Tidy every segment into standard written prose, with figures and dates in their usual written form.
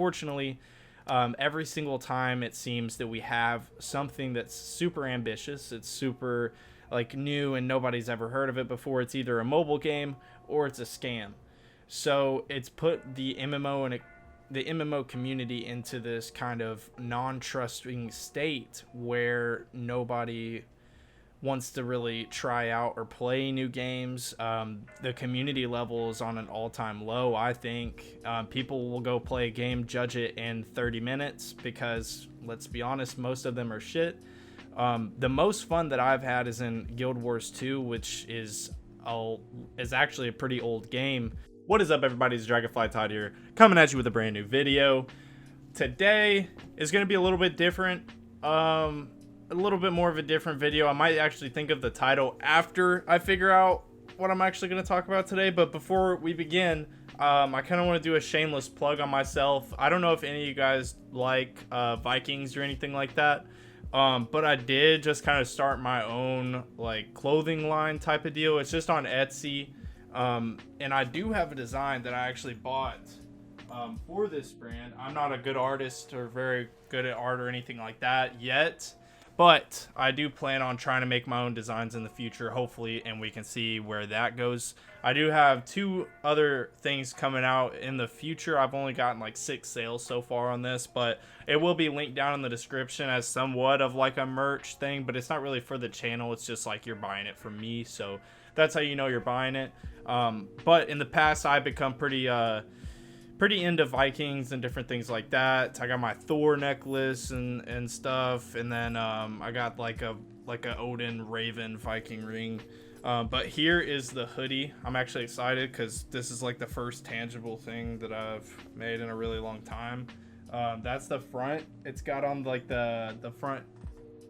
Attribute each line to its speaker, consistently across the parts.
Speaker 1: unfortunately, every single time it seems that we have something that's super ambitious, it's super like new and nobody's ever heard of it before, it's either a mobile game or it's a scam. So it's put the MMO community into this kind of non-trusting state where nobody wants to really try out or play new games. The community level is on an all-time low, I think. People will go play a game, judge it in 30 minutes because, let's be honest, most of them are shit. The most fun that I've had is in Guild Wars 2, which is actually a pretty old game. What is up, everybody? It's Dragonfly Todd here, coming at you with a brand new video. Today is going to be a little bit different. A little bit more of a different video. I might actually think of the title after I figure out what I'm actually going to talk about today. But before we begin, I kind of want to do a shameless plug on myself. I don't know if any of you guys like Vikings or anything like that. But I did just kind of start my own like clothing line type of deal. It's just on Etsy. And I do have a design that I actually bought for this brand. I'm not a good artist or very good at art or anything like that yet, but I do plan on trying to make my own designs in the future, hopefully, and we can see where that goes. I do have 2 other things coming out in the future. I've only gotten like 6 sales so far on this, but it will be linked down in the description as somewhat of like a merch thing, but it's not really for the channel. It's just like you're buying it from me, so that's how you know you're buying it. But in the past, I've become pretty into Vikings and different things like that. I got my Thor necklace and stuff, and then I got like a Odin Raven Viking ring. But here is the hoodie. I'm actually excited because this is like the first tangible thing that I've made in a really long time. That's the front. It's got on like the front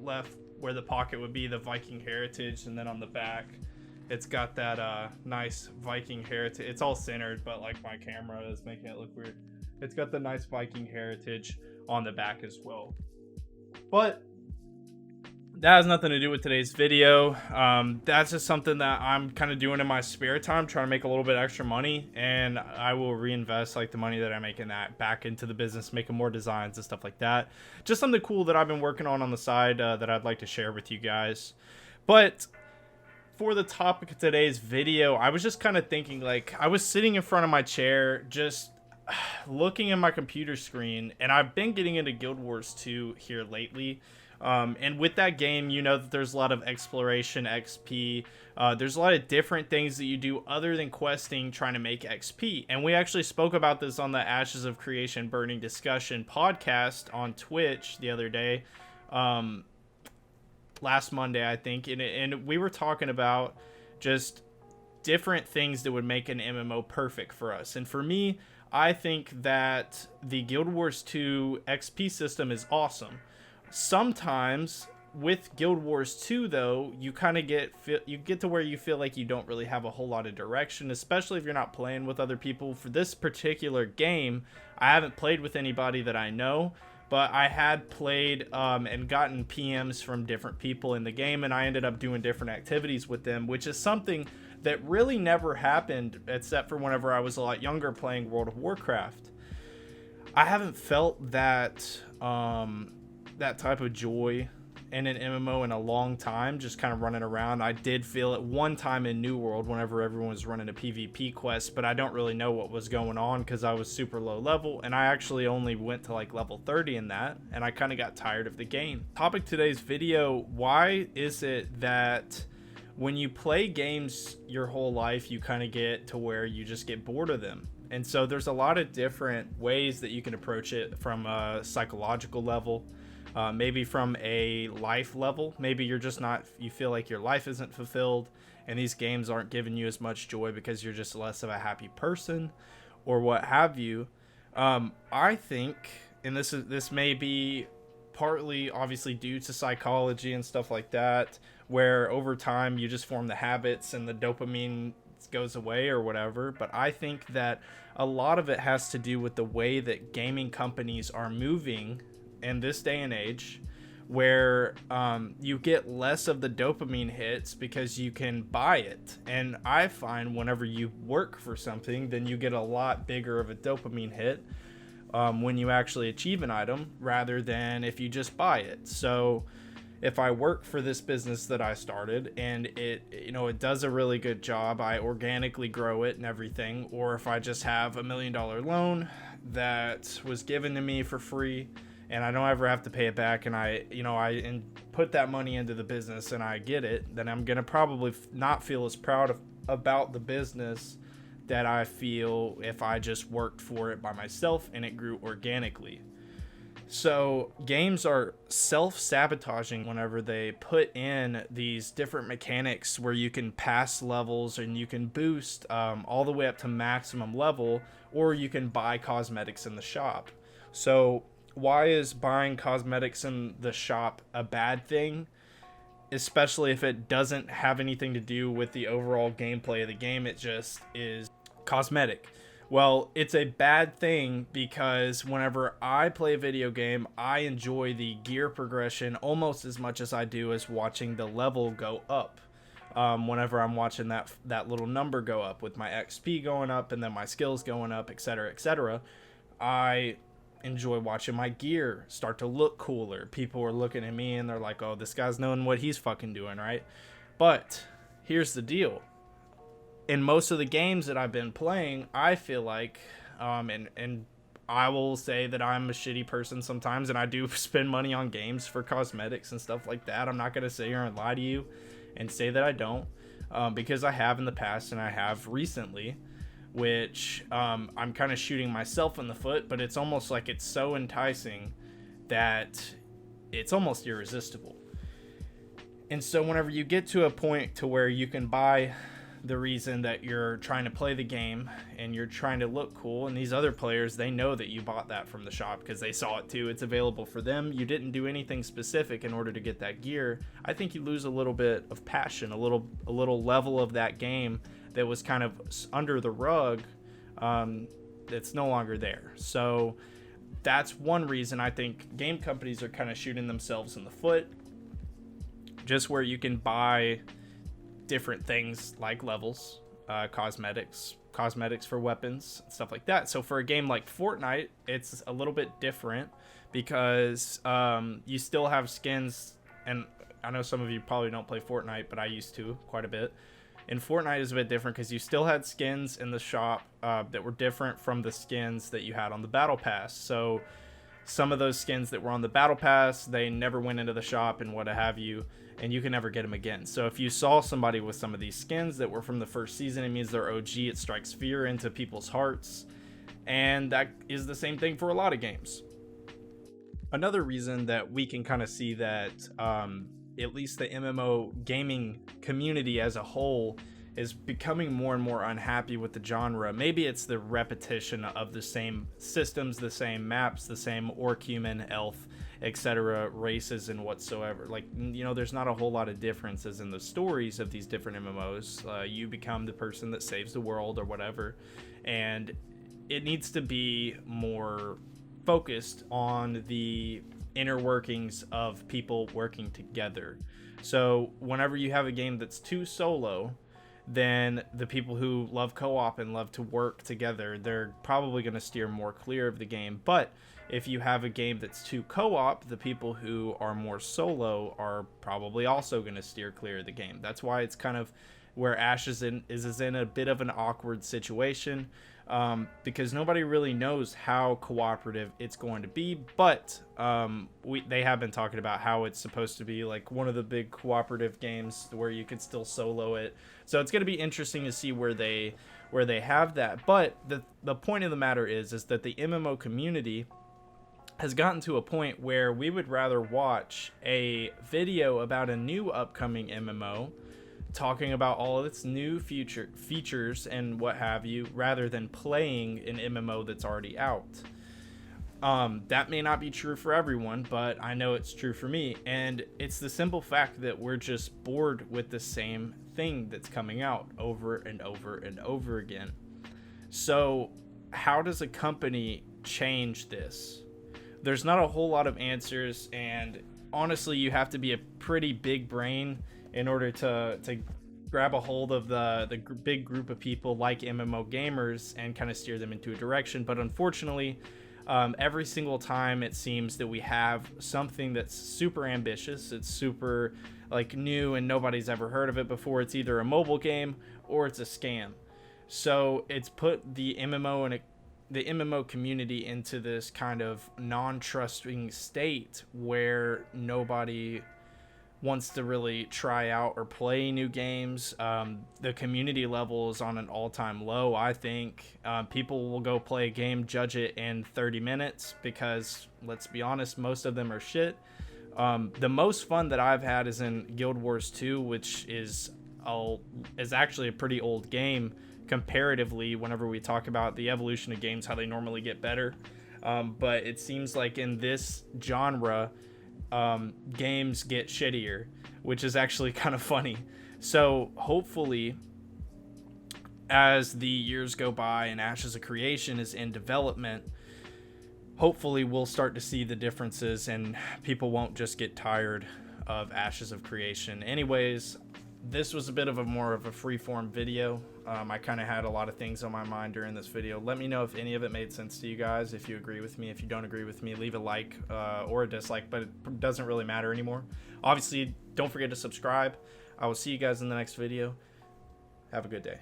Speaker 1: left where the pocket would be the Viking heritage, and then on the back it's got that nice Viking heritage. It's all centered, but like my camera is making it look weird. It's got the nice Viking heritage on the back as well. But that has nothing to do with today's video. That's just something that I'm kind of doing in my spare time, trying to make a little bit extra money, and I will reinvest like the money that I make in that back into the business, making more designs and stuff like that. Just something cool that I've been working on the side that I'd like to share with you guys. But for the topic of today's video, I was just kind of thinking, like, I was sitting in front of my chair just looking at my computer screen, and I've been getting into Guild Wars 2 here lately. And with that game, you know that there's a lot of exploration, XP. There's a lot of different things that you do other than questing, trying to make XP. And we actually spoke about this on the Ashes of Creation Burning Discussion podcast on Twitch the other day. Last Monday, I think, and we were talking about just different things that would make an MMO perfect for us. And for me, I think that the Guild Wars 2 XP system is awesome. Sometimes with Guild Wars 2, though, you kind of get to where you feel like you don't really have a whole lot of direction, especially if you're not playing with other people. For this particular game, I haven't played with anybody that I know, but I had played and gotten PMs from different people in the game, and I ended up doing different activities with them, which is something that really never happened except for whenever I was a lot younger playing World of Warcraft. I haven't felt that that type of joy in an MMO in a long time, just kind of running around. I did feel it one time in New World whenever everyone was running a PvP quest, but I don't really know what was going on because I was super low level, and I actually only went to like level 30 in that, and I kind of got tired of the game. Topic today's video: why is it that when you play games your whole life, you kind of get to where you just get bored of them? And so there's a lot of different ways that you can approach it, from a psychological level, maybe from a life level. Maybe you're just not, you feel like your life isn't fulfilled and these games aren't giving you as much joy because you're just less of a happy person or what have you. I think, and this may be partly obviously due to psychology and stuff like that, where over time you just form the habits and the dopamine goes away or whatever, but I think that a lot of it has to do with the way that gaming companies are moving in this day and age, where you get less of the dopamine hits because you can buy it. And I find whenever you work for something, then you get a lot bigger of a dopamine hit. when you actually achieve an item rather than if you just buy it. So if I work for this business that I started and it does a really good job, I organically grow it and everything, or if I just have $1 million that was given to me for free and I don't ever have to pay it back, and I put that money into the business and I get it, then I'm going to probably not feel as proud about the business that I feel if I just worked for it by myself and it grew organically. So games are self-sabotaging whenever they put in these different mechanics where you can pass levels and you can boost all the way up to maximum level, or you can buy cosmetics in the shop. So why is buying cosmetics in the shop a bad thing? Especially if it doesn't have anything to do with the overall gameplay of the game, it just is cosmetic. Well, it's a bad thing because whenever I play a video game, I enjoy the gear progression almost as much as I do as watching the level go up. Whenever I'm watching that little number go up with my XP going up and then my skills going up, etc., etc., I enjoy watching my gear start to look cooler. People are looking at me and they're like, oh, this guy's knowing what he's fucking doing, right? But here's the deal. In most of the games that I've been playing, I feel like, and I will say that I'm a shitty person sometimes, and I do spend money on games for cosmetics and stuff like that. I'm not going to sit here and lie to you and say that I don't, because I have in the past and I have recently, which I'm kind of shooting myself in the foot, but it's almost like it's so enticing that it's almost irresistible. And so whenever you get to a point to where you can buy the reason that you're trying to play the game and you're trying to look cool, and these other players, they know that you bought that from the shop because they saw it too, it's available for them, you didn't do anything specific in order to get that gear, I think you lose a little bit of passion, a little level of that game that was kind of under the rug, that's no longer there. So that's one reason I think game companies are kind of shooting themselves in the foot, just where you can buy different things like levels, cosmetics for weapons, stuff like that. So for a game like Fortnite, it's a little bit different because you still have skins, and I know some of you probably don't play Fortnite, but I used to quite a bit. And Fortnite is a bit different because you still had skins in the shop that were different from the skins that you had on the Battle Pass. So some of those skins that were on the Battle Pass, they never went into the shop and what have you, and you can never get them again. So if you saw somebody with some of these skins that were from the first season, it means they're OG. It strikes fear into people's hearts, and that is the same thing for a lot of games. Another reason that we can kind of see that at least the MMO gaming community as a whole is becoming more and more unhappy with the genre. Maybe it's the repetition of the same systems, the same maps, the same orc, human, elf, etc. races and whatsoever. Like, there's not a whole lot of differences in the stories of these different MMOs. You become the person that saves the world or whatever, and it needs to be more focused on the inner workings of people working together. So whenever you have a game that's too solo, then the people who love co-op and love to work together, they're probably going to steer more clear of the game. But if you have a game that's too co-op, the people who are more solo are probably also going to steer clear of the game. That's why it's kind of where Ash is in a bit of an awkward situation, because nobody really knows how cooperative it's going to be. But they have been talking about how it's supposed to be like one of the big cooperative games where you could still solo it. So it's going to be interesting to see where they have that. But the point of the matter is that the MMO community has gotten to a point where we would rather watch a video about a new upcoming MMO talking about all of its new features and what have you, rather than playing an MMO that's already out. That may not be true for everyone, but I know it's true for me. And it's the simple fact that we're just bored with the same thing that's coming out over and over and over again. So how does a company change this? There's not a whole lot of answers, and honestly, you have to be a pretty big brain in order to grab a hold of the big group of people like MMO gamers and kind of steer them into a direction. But unfortunately, Every single time it seems that we have something that's super ambitious, it's super like new and nobody's ever heard of it before. It's either a mobile game or it's a scam. So it's put the MMO community into this kind of non-trusting state where nobody wants to really try out or play new games. The community level is on an all-time low, I think. People will go play a game, judge it in 30 minutes because, let's be honest, most of them are shit. The most fun that I've had is in Guild Wars 2, which is actually a pretty old game comparatively whenever we talk about the evolution of games, how they normally get better. But it seems like in this genre, games get shittier, which is actually kind of funny. So hopefully, as the years go by and Ashes of Creation is in development, hopefully we'll start to see the differences and people won't just get tired of Ashes of Creation. Anyways, this was a bit of a more of a freeform video. I kind of had a lot of things on my mind during this video. Let me know if any of it made sense to you guys. If you agree with me, if you don't agree with me, leave a like or a dislike, but it doesn't really matter anymore. Obviously, don't forget to subscribe. I will see you guys in the next video. Have a good day.